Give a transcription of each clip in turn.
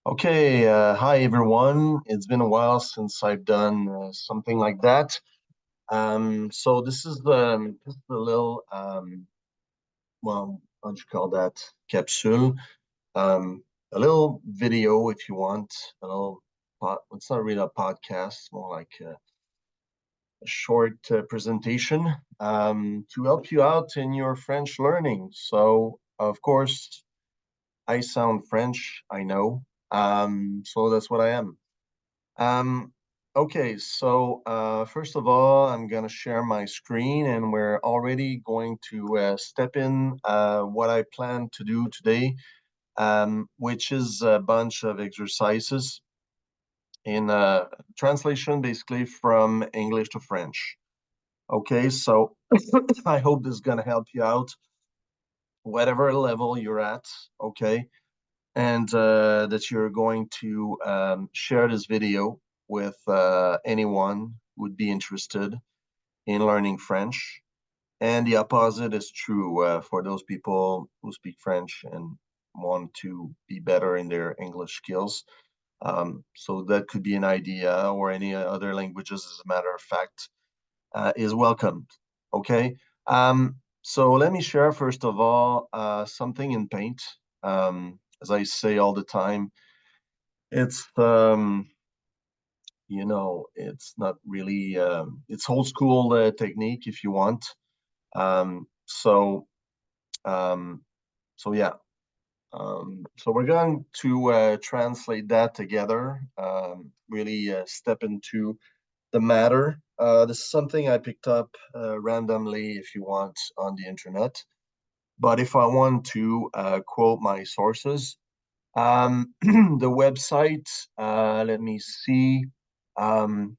Okay, hi everyone. It's been a while since I've done something like that. So this is the little well, how do you call that? Capsule. A little video, if you want. A little it's not really a podcast, it's more like a short presentation to help you out in your French learning. So, of course, I sound French, I know. So that's what I am. Um, okay, so first of all, I'm going to share my screen and we're already going to step in what I plan to do today, which is a bunch of exercises in translation basically from English to French. Okay, so I hope this is going to help you out, whatever level you're at, okay? And that you're going to share this video with anyone who would be interested in learning French. And the opposite is true for those people who speak French and want to be better in their English skills. So that could be an idea, or any other languages, as a matter of fact, is welcomed. Okay. So let me share, first of all, something in Paint. As I say all the time, it's it's not really it's old school technique, if you want. Um, so um, so yeah. So we're going to translate that together. Really step into the matter. This is something I picked up randomly, if you want, on the internet. But if I want to quote my sources, the website, let me see. Um,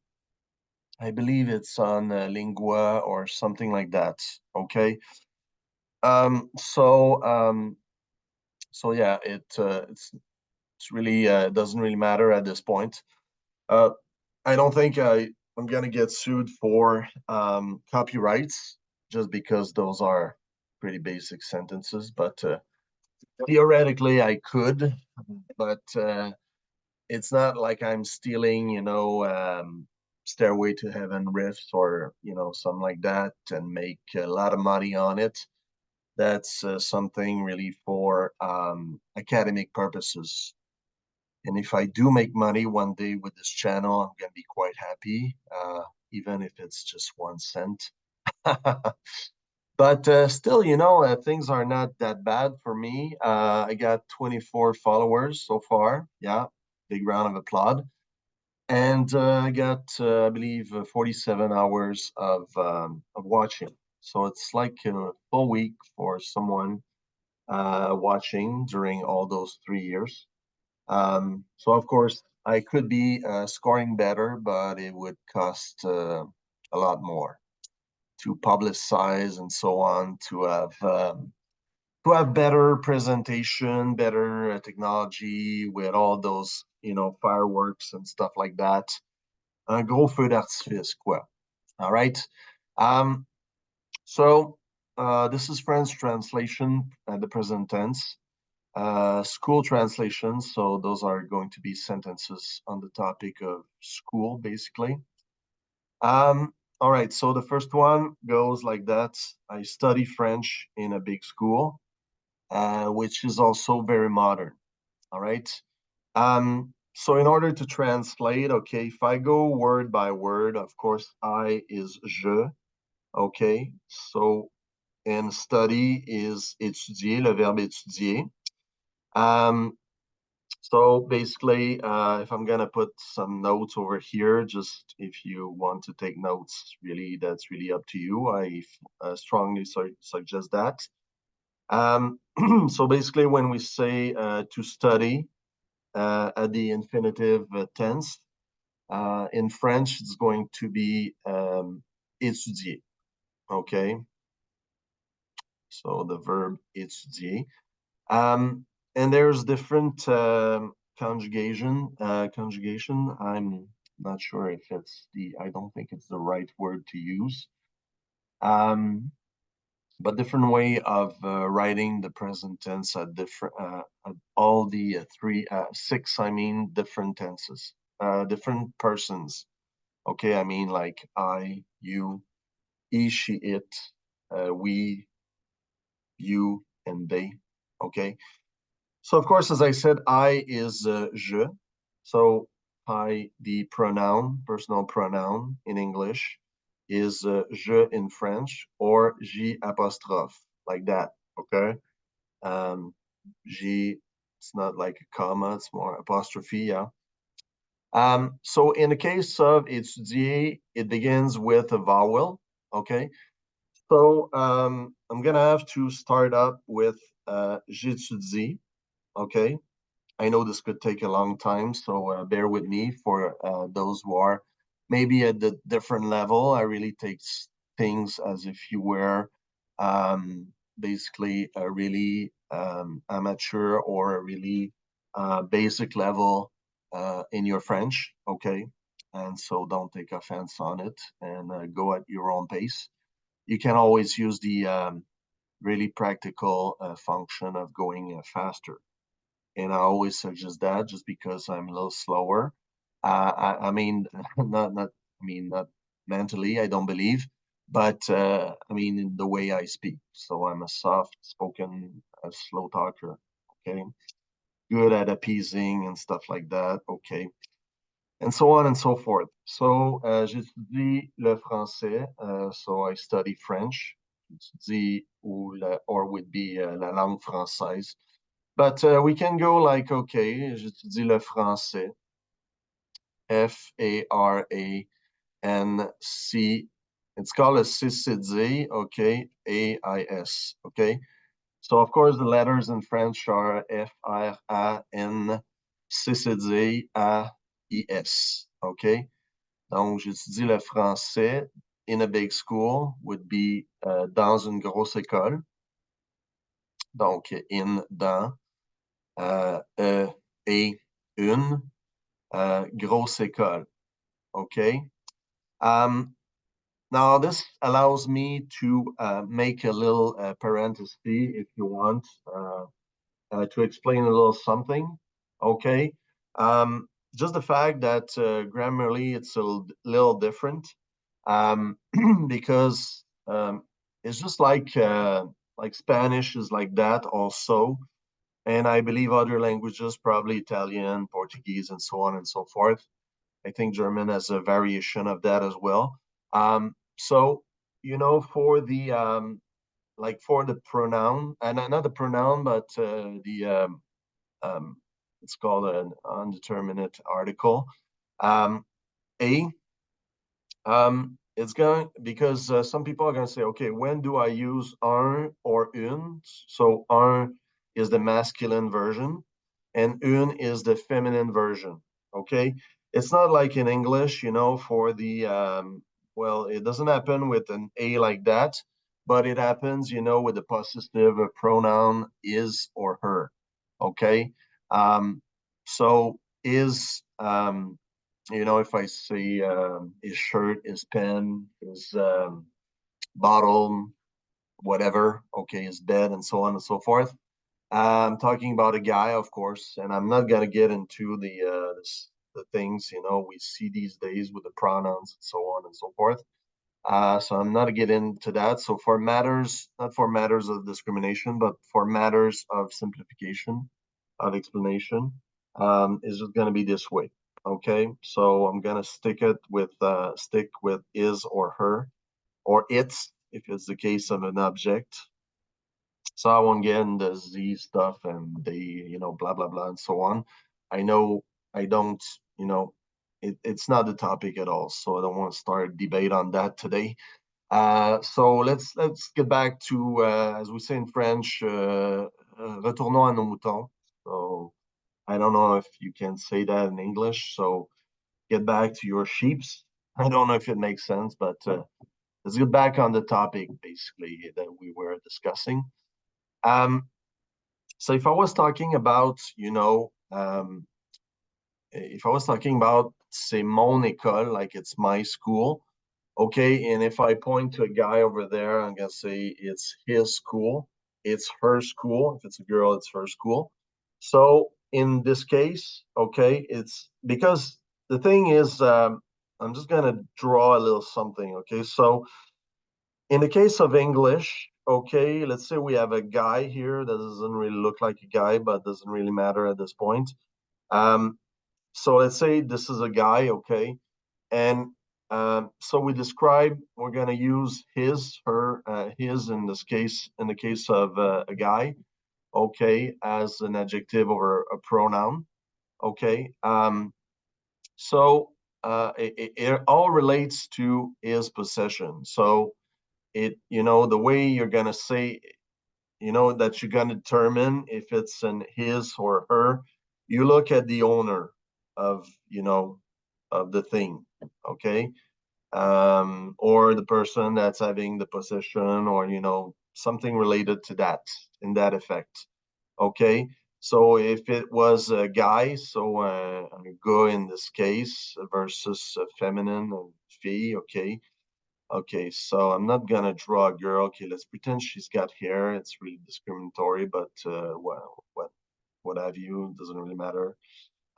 I believe it's on Lingua or something like that. Okay. Um, so um, so yeah, it's really doesn't really matter at this point. Uh, I don't think I'm gonna get sued for copyrights, just because those are pretty basic sentences. But theoretically, I could, but it's not like I'm stealing, Stairway to Heaven riffs, or something like that, and make a lot of money on it. That's something really for academic purposes. And if I do make money one day with this channel, I'm gonna be quite happy, even if it's just 1 cent. But still, things are not that bad for me. I got 24 followers so far. Yeah, big round of applause. And I got, I believe, 47 hours of watching. So it's like a full week for someone watching during all those 3 years. So of course, I could be scoring better, but it would cost a lot more to publicize and so on, to have better presentation, better technology with all those, fireworks and stuff like that. Un gros feu d'artifice, quoi. All right. Um, so this is French translation at the present tense. School translations, so those are going to be sentences on the topic of school, basically. All right, so the first one goes like that. I study French in a big school, which is also very modern. All right. So in order to translate, okay, if I go word by word, of course, I is je. Okay, so and study is étudier, le verbe étudier. So basically, if I'm gonna put some notes over here, just if you want to take notes, really, that's really up to you. I strongly suggest that. So basically, when we say to study at the infinitive tense, in French, it's going to be étudier. Okay, so the verb étudier. And there's different conjugation. I'm not sure if I don't think it's the right word to use. Um, but different way of writing the present tense at different at all the six, I mean, different tenses, different persons. Okay, I mean like I, you, he, she, it, we, you, and they. Okay. So of course, as I said, I is je. So I, the pronoun, personal pronoun in English, is je in French, or j apostrophe, like that. Okay. J, it's not like a comma, it's more apostrophe. Yeah. So in the case of étudier, it begins with a vowel. Okay. So I'm gonna have to start up with j'étudie. Okay. I know this could take a long time, so bear with me for those who are maybe at the different level. I really take things as if you were basically a really amateur or a really basic level in your French, okay? And so don't take offense on it and go at your own pace. You can always use the really practical function of going faster, and I always suggest that just because I'm a little slower. I mean, not mentally, I don't believe, but I mean in the way I speak. So I'm a soft-spoken, slow talker. Okay, good at appeasing and stuff like that. Okay, and so on and so forth. So j'étudie le français. So I study French. J'étudie or would be la langue française. But we can go like, okay, j'étudie le français. F-A-R-A-N-C. It's called a CCD, okay, A-I-S, okay? So, of course, the letters in French are F-R-A-N-C-C-D-A-I-S, okay? Donc, j'étudie le français in a big school would be dans une grosse école. Donc, in, dans, et, une. Grosse école. Okay. Now this allows me to make a little parenthesis, if you want, to explain a little something. Okay. Just the fact that grammarly it's a little different, because it's just like Spanish is like that also. And I believe other languages, probably Italian, Portuguese, and so on and so forth. I think German has a variation of that as well. So, for the for the pronoun, and not the pronoun, but um, it's called an undeterminate article. A, it's going, because some people are going to say, okay, when do I use un or une? So un is the masculine version and une is the feminine version. Okay. It's not like in English, for the, well, it doesn't happen with an A like that, but it happens, with the possessive pronoun is or her. Okay. So is, if I say his shirt, his pen, his bottle, whatever, okay, his bed, and so on and so forth. I'm talking about a guy, of course, and I'm not gonna get into the things we see these days with the pronouns and so on and so forth. So I'm not gonna get into that. So for matters, not for matters of discrimination, but for matters of simplification, of explanation, is just gonna be this way. Okay, so I'm gonna stick with is or her, or its if it's the case of an object. So I won't get into Z stuff and they, blah blah blah and so on. I know I don't, it's not the topic at all. So I don't want to start a debate on that today. So let's get back to as we say in French, retournons à nos moutons. So I don't know if you can say that in English. So get back to your sheeps. I don't know if it makes sense, but let's get back on the topic basically that we were discussing. So if I was talking about, if I was talking about, say, mon école, like it's my school, Okay, and if I point to a guy over there, I'm gonna say it's his school, it's her school. If it's a girl, it's her school. So in this case, okay, it's because the thing is, I'm just gonna draw a little something. Okay, so in the case of English, okay, let's say we have a guy here that doesn't really look like a guy, but doesn't really matter at this point. Um, so let's say this is a guy, okay, and so we describe, we're going to use his, her, his in this case, in the case of a guy, okay, as an adjective or a pronoun, okay. So it all relates to his possession. So the way you're going to say, that you're going to determine if it's an his or her, you look at the owner of, of the thing, okay? Or the person that's having the possession, or something related to that, in that effect. Okay, so if it was a guy, so a go in this case versus a feminine and fille. Okay, okay, so I'm not gonna draw a girl. Okay, let's pretend she's got hair. It's really discriminatory, but well, what have you, doesn't really matter.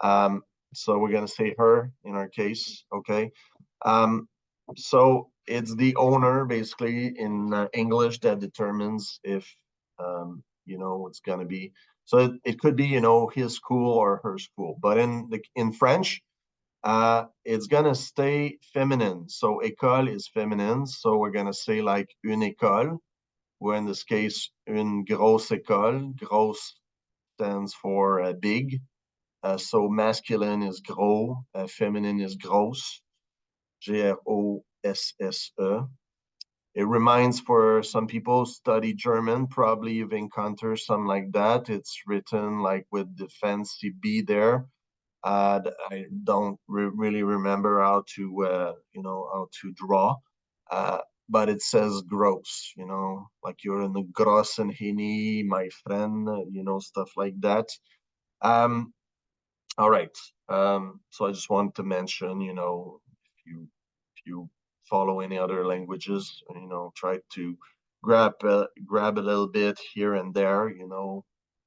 um so we're gonna say her in our case. Okay. um, so it's the owner basically in English that determines if it's going to be. So it could be his school or her school, but in French, it's going to stay feminine. So école is feminine, so we're going to say like une école, or in this case une grosse école. Grosse stands for big. So masculine is gros, feminine is grosse. Grosse. It reminds, for some people study German, probably you've encountered something like that. It's written like with the fancy B there. I don't really remember how to, how to draw. But it says gross, like you're in the grossen hini, my friend, stuff like that. Um, all right. So I just wanted to mention, if you follow any other languages, try to grab a little bit here and there,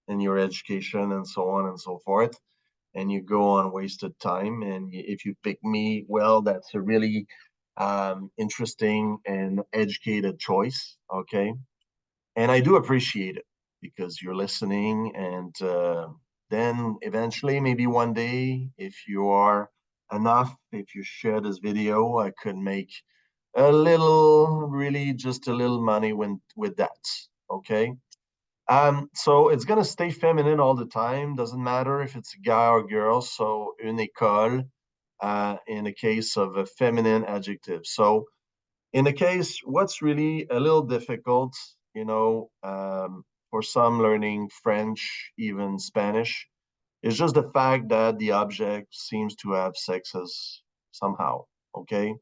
in your education and so on and so forth. And you go on wasted time. And if you pick me, well, that's a really interesting and educated choice. Okay. And I do appreciate it because you're listening. And then eventually, maybe one day, if you are enough, if you share this video, I could make a little, really just a little money with that. Okay. So it's gonna stay feminine all the time. Doesn't matter if it's a guy or girl. So une école, in the case of a feminine adjective. So in the case, what's really a little difficult, for some learning French, even Spanish, is just the fact that the object seems to have sexes somehow. Okay.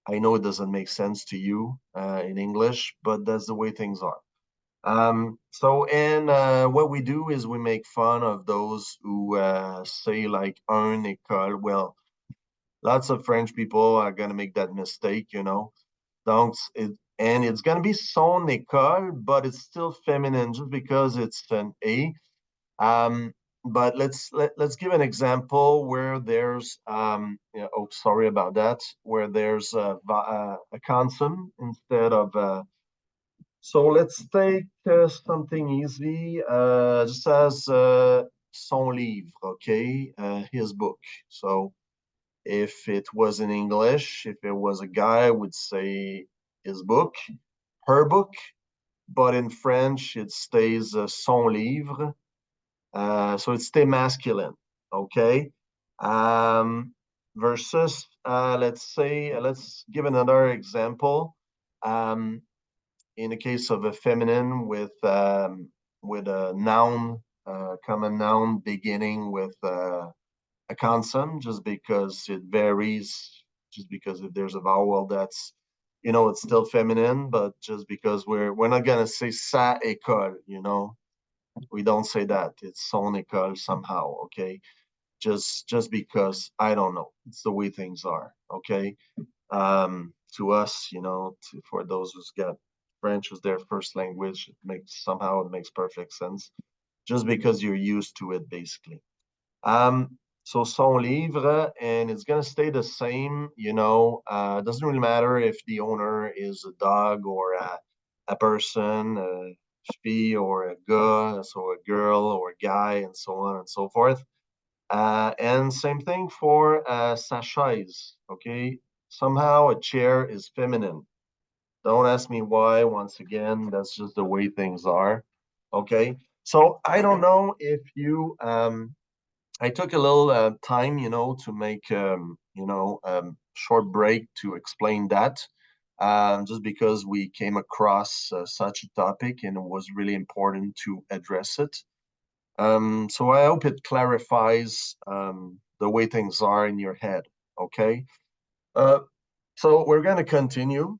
I know it doesn't make sense to you in English, but that's the way things are. And what we do is we make fun of those who say like un école. Well, lots of French people are gonna make that mistake, and it's gonna be son école, but it's still feminine just because it's an A. Um, but let's give an example where there's oh, sorry about that, where there's a consonant instead of so let's take something easy, just as son livre, okay, his book. So if it was in English, if it was a guy, I would say his book, her book, but in French, it stays son livre. So it stays masculine, okay? Versus, let's give another example. Um, in the case of a feminine with a noun, common noun beginning with a consonant, just because it varies, just because if there's a vowel that's, it's still feminine, but just because we're not gonna say sa école, we don't say that. It's son école somehow, okay? Just because I don't know. It's the way things are, okay? to us, you know, for those who's got French as their first language, it makes perfect sense, just because you're used to it, basically. So son livre, and it's gonna stay the same, you know. It doesn't really matter if the owner is a dog or a person, a fille or a gars, so a girl or a guy, and so on and so forth. And same thing for sa chaise, okay? Somehow a chair is feminine. Don't ask me why, once again, that's just the way things are, okay? So I don't know if you, I took a little time, you know, to make, short break to explain that, just because we came across such a topic and it was really important to address it. So I hope it clarifies the way things are in your head, okay? Uh, so we're going to continue.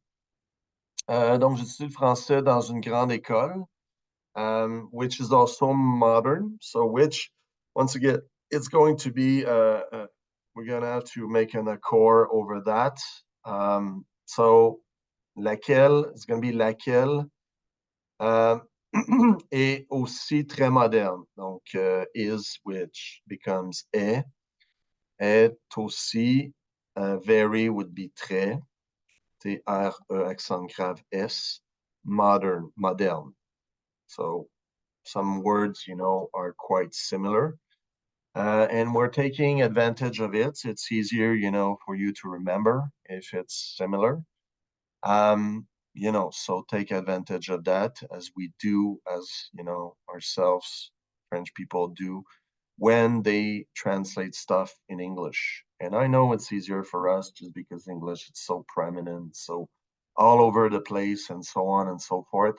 Donc, j'étudie le français dans une grande école, which is also modern. So which, once again, it's going to be, we're going to have to make an accord over that. So laquelle, it's going to be laquelle. Et aussi très moderne. Donc, is, which becomes est aussi, very would be très, T-R-E, accent grave S, modern, moderne. So some words, you know, are quite similar. And we're taking advantage of it. It's easier, you know, for you to remember if it's similar. You know, so take advantage of that as we do, as, you know, ourselves, French people do when they translate stuff in English. And I know it's easier for us just because English is so prominent, so all over the place and so on and so forth.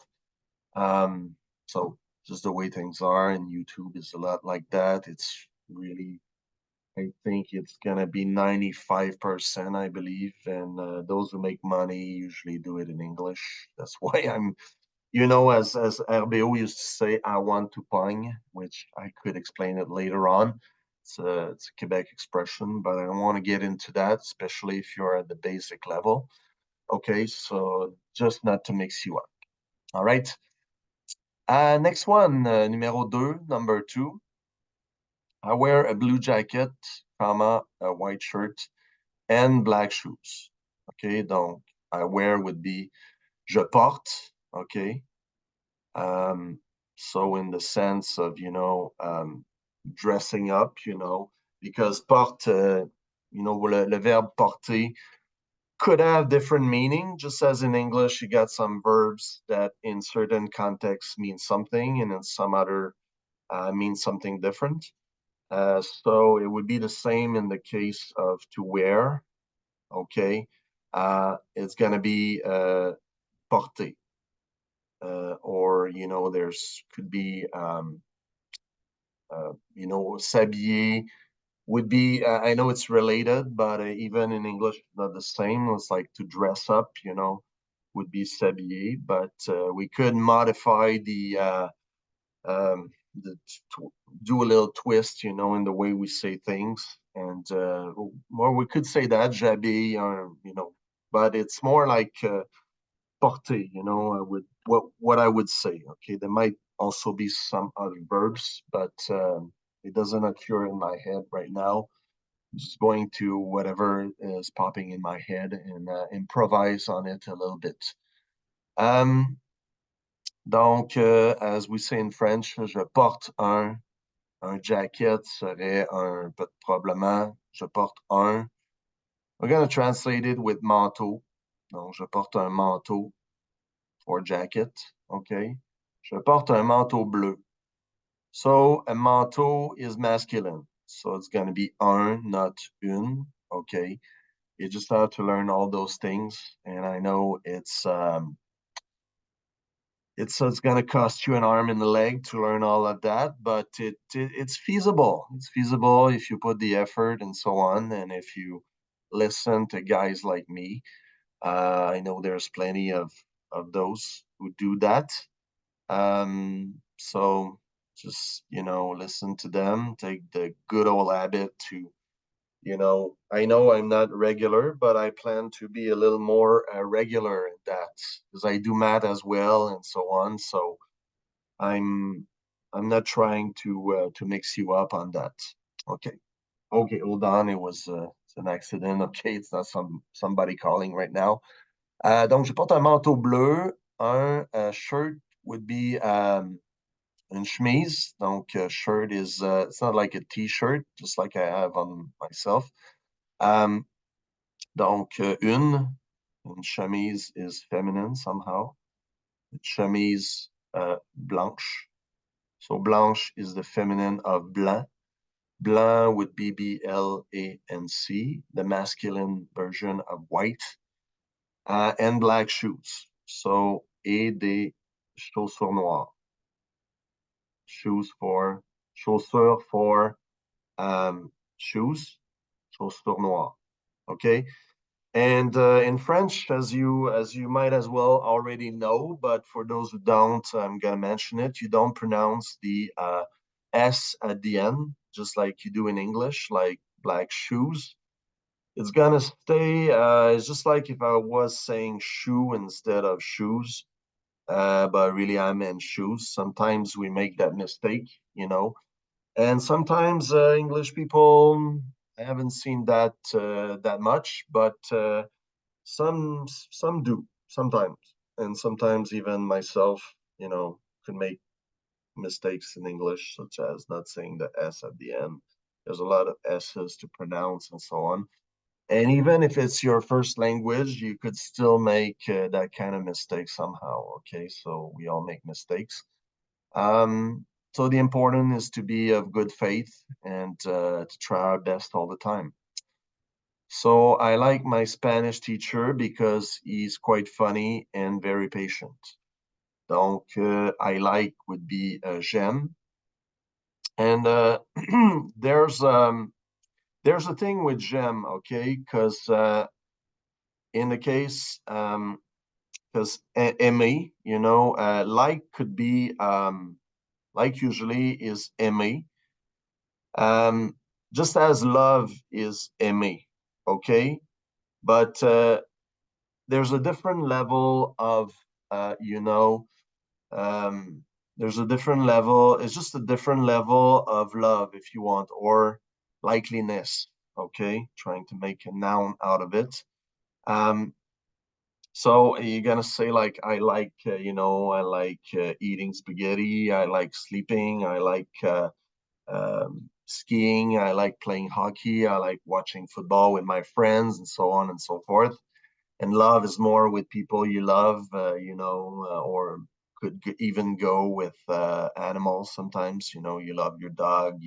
So just the way things are, and YouTube is a lot like that. It's really, I think it's gonna be 95%, I believe, and those who make money usually do it in English. That's why I'm, you know, as RBO used to say, I want to pong, which I could explain it later on. It's a Quebec expression, but I don't want to get into that, especially if you're at the basic level. Okay, so just not to mix you up. All right. Next one, numéro 2, number 2. I wear a blue jacket, comma, a white shirt, and black shoes. Okay, donc I wear would be je porte, okay? So in the sense of, you know, dressing up, you know, because porte, you know, le verbe porter could have different meaning, just as in English, you got some verbs that in certain contexts mean something and in some other mean something different. So it would be the same in the case of to wear, okay? It's going to be porter. Or, you know, there's could be, you know, s'habiller would be, I know it's related, but even in English, not the same. It's like to dress up, you know, would be s'habiller, but we could modify um, do a little twist, you know, in the way we say things. And, well, we could say that, j'habille, you know, but it's more like, porter, you know, with what I would say. Okay, there might also be some other verbs, but it doesn't occur in my head right now. I'm just going to whatever is popping in my head and improvise on it a little bit. Donc, as we say in French, je porte un jacket serait un, probablement, je porte un. We're going to translate it with manteau. Donc, je porte un manteau. Or jacket, okay? Je porte un manteau bleu. So a manteau is masculine. So it's going to be un, not une, okay? You just have to learn all those things. And I know it's going to cost you an arm and a leg to learn all of that, but it's feasible. It's feasible if you put the effort and so on. And if you listen to guys like me, I know there's plenty of those who do that. So just, you know, listen to them, take the good old habit to, You know I'm not regular, but I plan to be a little more regular in that because I do math as well and so on. So I'm I'm not trying to mix you up on that. Okay. Okay, hold on. It's an accident. Okay, it's not somebody calling right now. Donc, je porte un manteau bleu. Un shirt would be une chemise. Donc, shirt is it's not like a t-shirt, just like I have on myself. Um, donc, une chemise is feminine somehow. Chemise blanche. So blanche is the feminine of blanc. Blanc would be B-L-A-N-C, the masculine version of white, and black shoes. So, et des chaussures noires. Shoes for, chaussures for shoes, chaussures noires. Okay. And in French, as you might as well already know, but for those who don't, I'm gonna mention it. You don't pronounce the S at the end, just like you do in English, like black shoes. It's gonna stay. It's just like if I was saying shoe instead of shoes, but really I meant shoes. Sometimes we make that mistake. And sometimes English people, I haven't seen that much, but some do sometimes, and sometimes even myself, could make mistakes in English, such as not saying the S at the end. There's a lot of S's to pronounce and so on. And even if it's your first language, you could still make that kind of mistake somehow. Okay, so we all make mistakes. So the important is to be of good faith and to try our best all the time. So I like my Spanish teacher because he's quite funny and very patient. Donc, I like would be j'aime. And there's a thing with j'aime, okay? Because in the case, because aimer, like could be like usually is aimer. Just as love is aimer, okay? But there's a different level of, um, there's a different level. It's just a different level of love, if you want, or likeliness, okay? Trying to make a noun out of it. So you're gonna say like, I like, I like eating spaghetti. I like sleeping. I like skiing. I like playing hockey. I like watching football with my friends and so on and so forth. And love is more with people you love, or could even go with animals. Sometimes, you love your dog,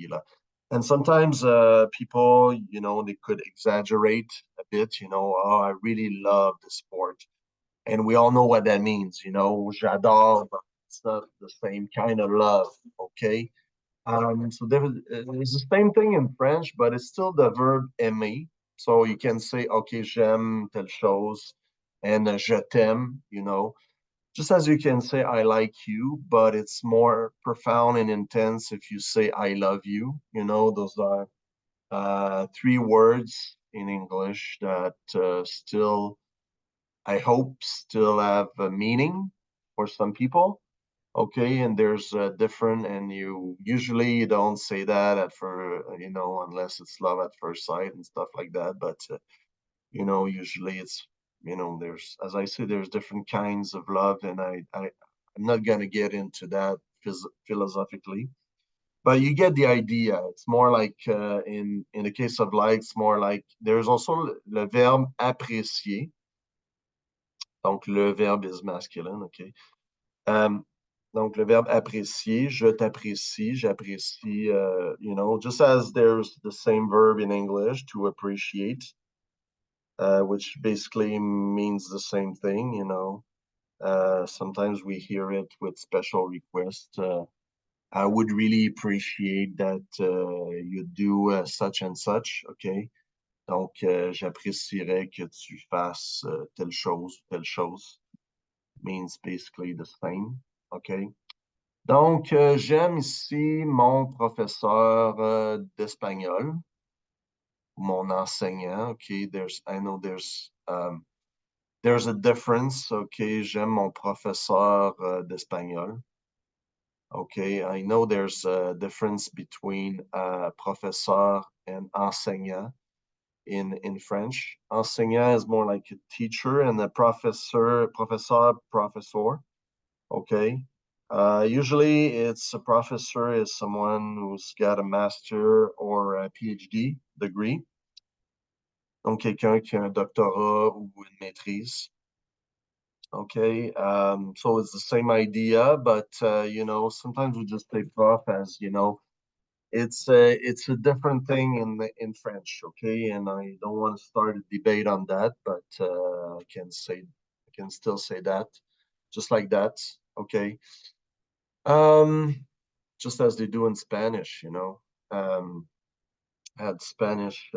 and sometimes people, they could exaggerate a bit, oh, I really love the sport. And we all know what that means, j'adore, but it's not the same kind of love, okay? So there's the same thing in French, but it's still the verb aimer. So you can say, okay, j'aime telle chose, and je t'aime, just as you can say, I like you, but it's more profound and intense if you say, I love you. Those are three words in English that still, I hope, still have a meaning for some people. Okay, and there's different, and you don't say that unless it's love at first sight and stuff like that. But usually it's there's, as I say, there's different kinds of love, and I'm not gonna get into that philosophically, but you get the idea. It's more like in the case of like, it's more like there's also le verbe apprécier. Donc le verbe is masculine, okay. Donc, le verbe apprécier, je t'apprécie, j'apprécie, just as there's the same verb in English, to appreciate, which basically means the same thing. Sometimes we hear it with special requests. I would really appreciate that you do such and such, okay? Donc, j'apprécierais que tu fasses telle chose, means basically the same, okay? Donc, j'aime ici mon professeur d'espagnol. mon enseignant. Okay, I know there's a difference. Okay, j'aime mon professeur d'espagnol. Okay, I know there's a difference between professeur and enseignant in French. Enseignant is more like a teacher, and the professeur, professor. Okay. Usually it's a professor is someone who's got a master or a PhD degree. Donc, quelqu'un qui a un doctorat ou une maîtrise. Okay. So it's the same idea, but, you know, sometimes we just say prof as, you know, it's a different thing in French. Okay. And I don't want to start a debate on that, but, I can still say that just like that. Okay. Just as they do in Spanish, you know. I had Spanish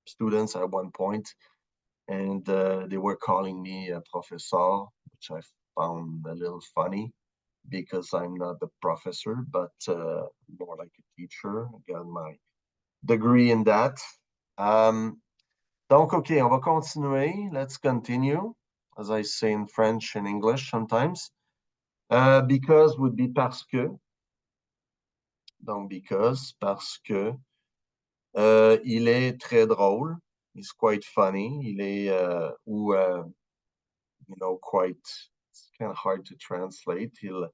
students at one point, and they were calling me a professor, which I found a little funny because I'm not the professor, but more like a teacher. I got my degree in that. Donc, OK, on va continuer. Let's continue, as I say in French and English sometimes. Because would be parce que. Donc, parce que. Il est très drôle. He's quite funny. Il est, you know, it's kind of hard to translate. Il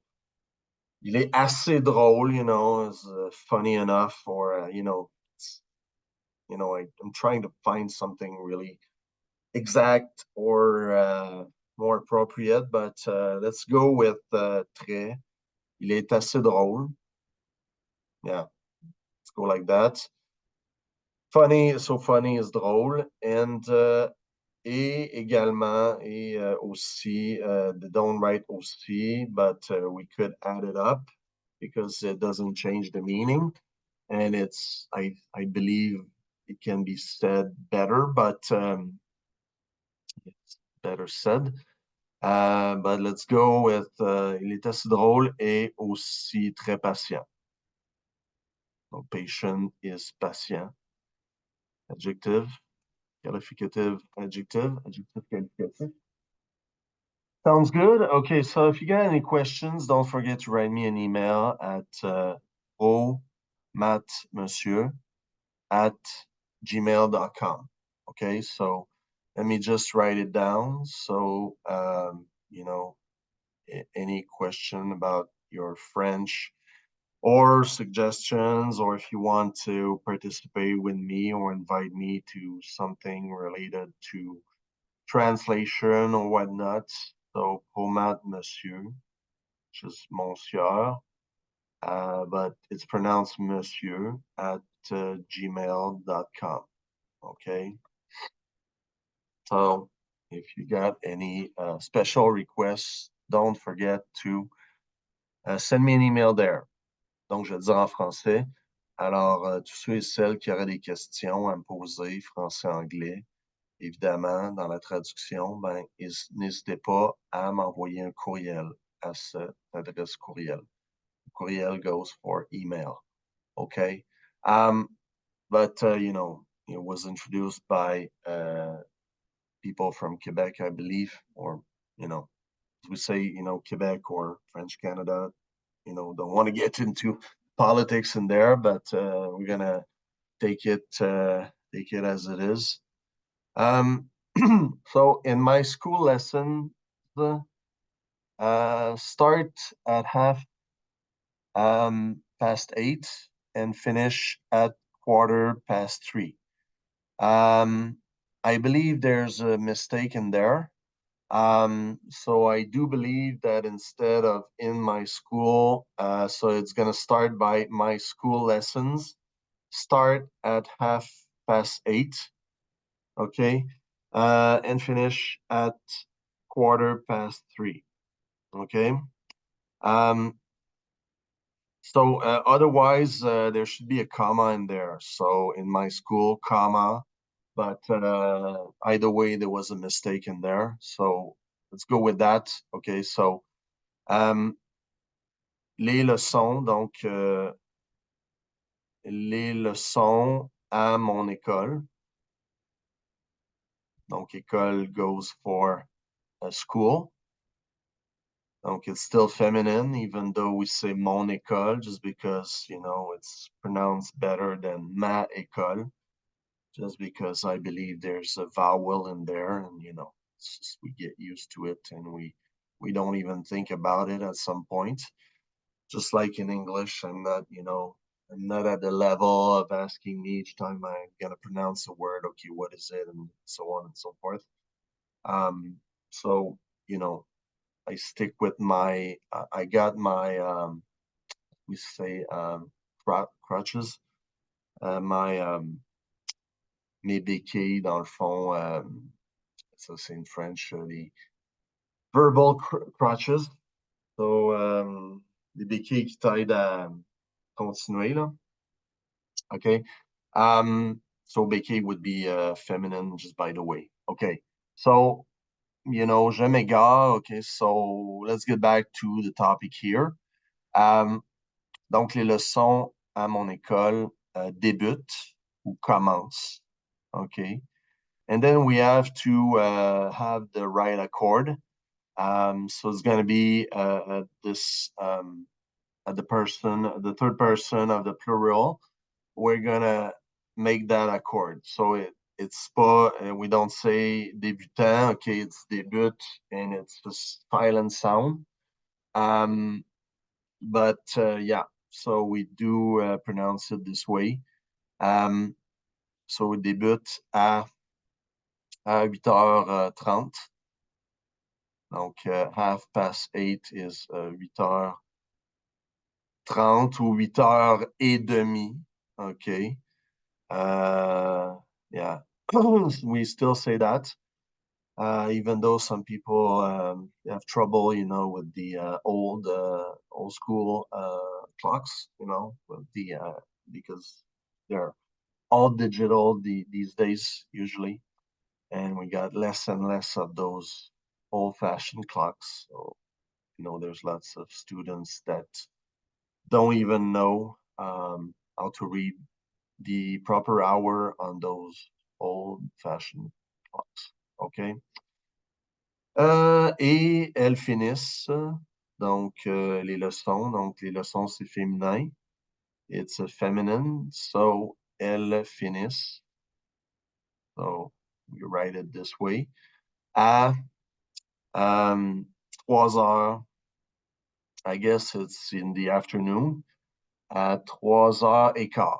est assez drôle, you know, is funny enough, or, you know, I'm trying to find something really exact or more appropriate, but let's go with très. Il est assez drôle. Yeah, let's go like that. Funny, so funny is drôle. And et également, et aussi, they don't write aussi, but we could add it up because it doesn't change the meaning. And I believe it can be said better, but it's better said. But let's go with il est assez drôle et aussi très patient. Donc, patient is patient. Adjective, qualificative, adjective qualificative. Sounds good. Okay, so if you got any questions, don't forget to write me an email at matmonsieur@gmail.com. Okay, so let me just write it down. So, you know, any question about your French or suggestions, or if you want to participate with me or invite me to something related to translation or whatnot. So, pour monsieur, which is monsieur, but it's pronounced monsieur at gmail.com. Okay. So, if you got any special requests, don't forget to send me an email there. Donc, je vais dire en français. Alors, tous ceux et celles qui auraient des questions à me poser, français-anglais, évidemment, dans la traduction, ben, n'hésitez pas à m'envoyer un courriel à cette adresse courriel. Courriel goes for email. Okay. But, you know, it was introduced by people from Quebec, I believe, or, you know, as we say, you know, Quebec or French Canada, you know, don't want to get into politics in there, but we're going to take it as it is. So in my school lesson, start at half past 8 and finish at 3:15. I believe there's a mistake in there. So I do believe that instead of in my school, so it's going to start by my school lessons, start at 8:30. Okay, and finish at 3:15. Okay. So otherwise, there should be a comma in there. So in my school, comma, but either way, there was a mistake in there. So let's go with that. Okay. So les leçons, donc les leçons à mon école. Donc, école goes for a school. Donc, it's still feminine, even though we say mon école, just because, you know, it's pronounced better than ma école, just because I believe there's a vowel in there, and, you know, just, we get used to it, and we don't even think about it at some point. Just like in English, I'm not at the level of asking me each time I'm gonna pronounce a word, okay, what is it, and so on and so forth. So, you know, I stick with my, I got my, we say, crutches, mes béquilles, dans le fond, ça c'est in French, les verbal crutches. So, les béquilles qui t'aident à continuer, là. Okay. So béquille would be feminine, just by the way. Okay. So, you know, je m'égare. Okay. So let's get back to the topic here. Donc, les leçons à mon école débutent ou commencent. Okay. And then we have to have the right accord. So it's going to be this the third person of the plural. We're gonna make that accord. So it's pas, we don't say débutant, okay, it's débute, and it's a silent sound. But yeah, so we do pronounce it this way. So we débute à 8h30. Donc, 8:30 is 8h30 ou 8h30. Okay. Yeah, we still say that, even though some people have trouble, you know, with the old school clocks, you know, with the because they're all digital these days usually, and we got less and less of those old-fashioned clocks. So, you know, there's lots of students that don't even know how to read the proper hour on those old-fashioned clocks. Okay. Et elles finissent, donc les leçons. Donc les leçons, c'est féminin. It's a feminine. So elles finissent. So you write it this way. À 3h, I guess it's in the afternoon. À 3h15.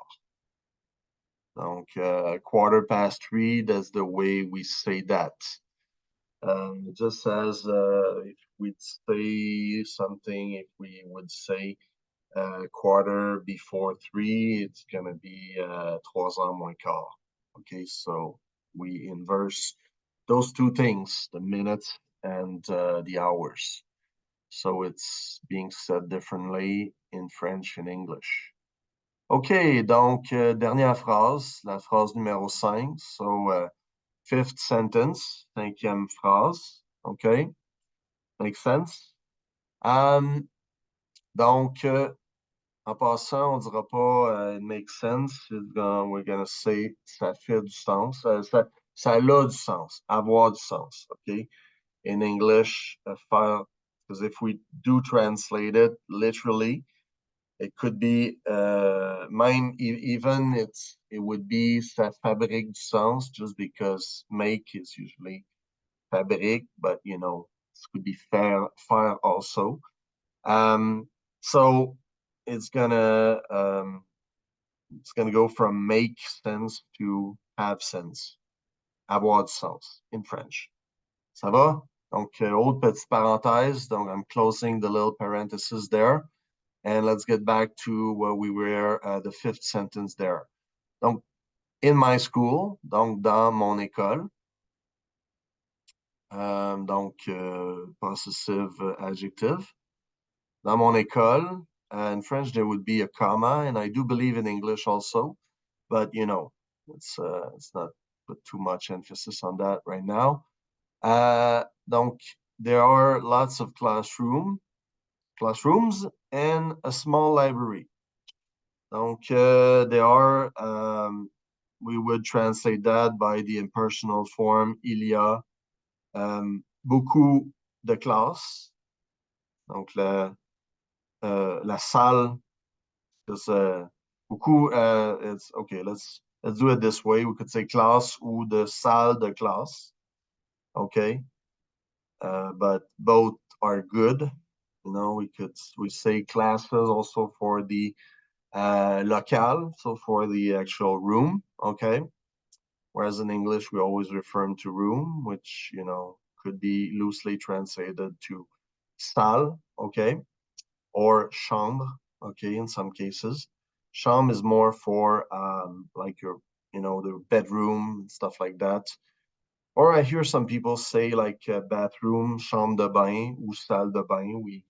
Donc, 3:15, that's the way we say that. It just says if we'd say something, if we would say 3:15, it's going to be 3h moins quart. Okay, so we inverse those two things, the minutes and the hours. So it's being said differently in French and English. OK, donc, dernière phrase, la phrase numéro 5. So, fifth sentence, cinquième phrase. OK? Makes sense? Donc, en passant, on ne dira pas it makes sense. We're going to say ça fait du sens. Ça a du sens, avoir du sens. OK? In English, faire, because if we do translate it literally, it could be even it would be ça fabrique du sens, just because make is usually fabrique, but you know, it could be faire also. So it's gonna go from make sense to have sense, avoir du sens in French. Ça va? Donc, autre petite parenthèse. Donc, I'm closing the little parenthesis there. And let's get back to where we were, the fifth sentence there. Donc, in my school, donc dans mon école. Donc, possessive adjective. Dans mon école, in French, there would be a comma, and I do believe in English also, but you know, it's not put too much emphasis on that right now. Donc, there are lots of classrooms and a small library. Donc, there are we would translate that by the impersonal form, il y a beaucoup de classes. Donc, la salle, is beaucoup, it's, okay, let's do it this way. We could say classe ou de salle de classe. Okay. But both are good. You know, we say classes also for the local, so for the actual room, okay? Whereas in English, we always refer to room, which, you know, could be loosely translated to salle, okay? Or chambre, okay, in some cases. Chambre is more for like your, you know, the bedroom and stuff like that. Or I hear some people say like bathroom, chambre de bain, ou salle de bain. We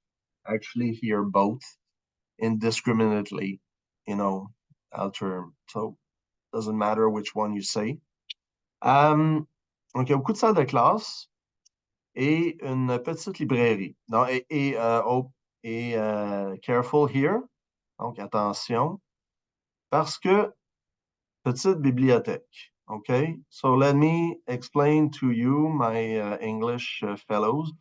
actually hear both indiscriminately, you know, alter. So doesn't matter which one you say. Donc, il y a beaucoup de salles de classe et une petite librairie. Non, careful here. Donc, attention. Parce que petite bibliothèque. Okay, so let me explain to you, my English fellows,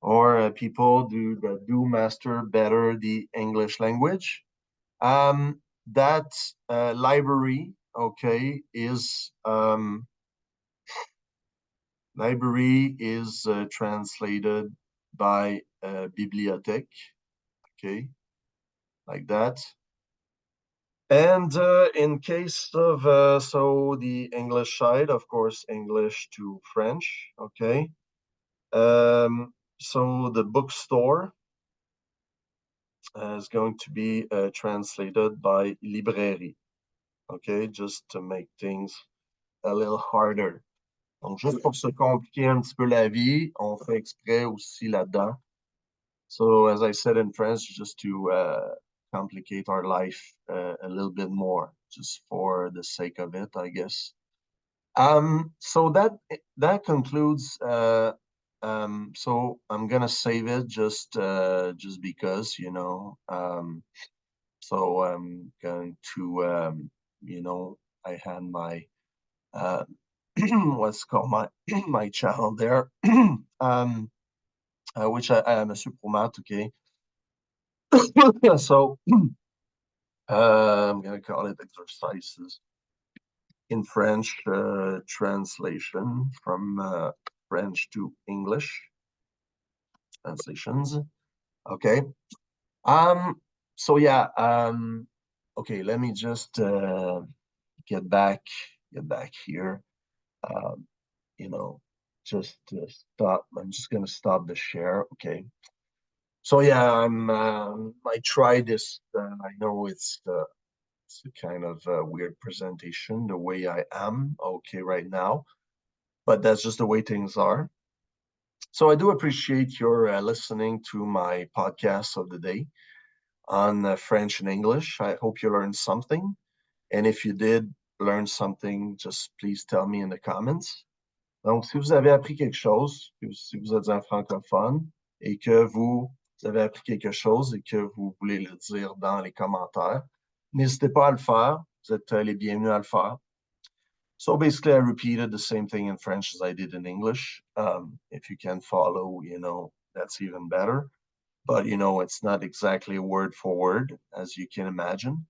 or people that do master better the English language. That library, okay, is translated by bibliothèque, okay, like that. And in case of, so the English side, of course, English to French, okay. So the bookstore is going to be translated by librairie, okay, just to make things a little harder. Donc, juste pour se compliquer un petit peu la vie, on fait exprès aussi là-dedans. So, as I said in French, just to complicate our life a little bit more, just for the sake of it, I guess. So that concludes. So I'm gonna save it just because, you know. So I'm going to you know, I had my what's called my channel there, which I am a Pronoms, okay. So I'm gonna call it exercises in French, translation from French to English translations. Okay. So yeah. Okay. Let me just get back here. You know, just to stop. I'm just gonna stop the share. Okay. So yeah, I tried this. I know it's a kind of weird presentation, the way I am, okay, right now, but that's just the way things are. So I do appreciate your listening to my podcast of the day on French and English. I hope you learned something. And if you did learn something, just please tell me in the comments. Donc, si vous avez appris quelque chose, si vous êtes un francophone et que vous avez appris quelque chose et que vous voulez le dire dans les commentaires, n'hésitez pas à le faire. Vous êtes les bienvenus à le faire. So basically, I repeated the same thing in French as I did in English. If you can follow, you know, that's even better. But, you know, it's not exactly word for word, as you can imagine.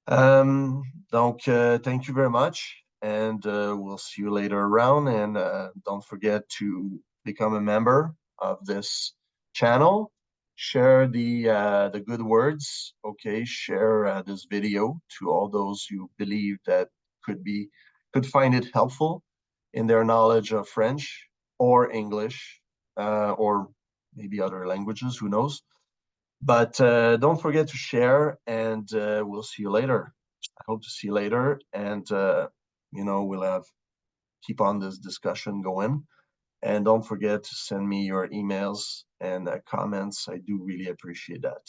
Donc, thank you very much. And we'll see you later around. And don't forget to become a member of this channel. Share the good words. Okay, share this video to all those you believe that could find it helpful in their knowledge of French or English or maybe other languages. Who knows? But don't forget to share, and we'll see you later. I hope to see you later, and you know, we'll keep on this discussion going. And don't forget to send me your emails and comments. I do really appreciate that.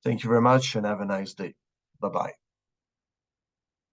Thank you very much, and have a nice day. Bye-bye.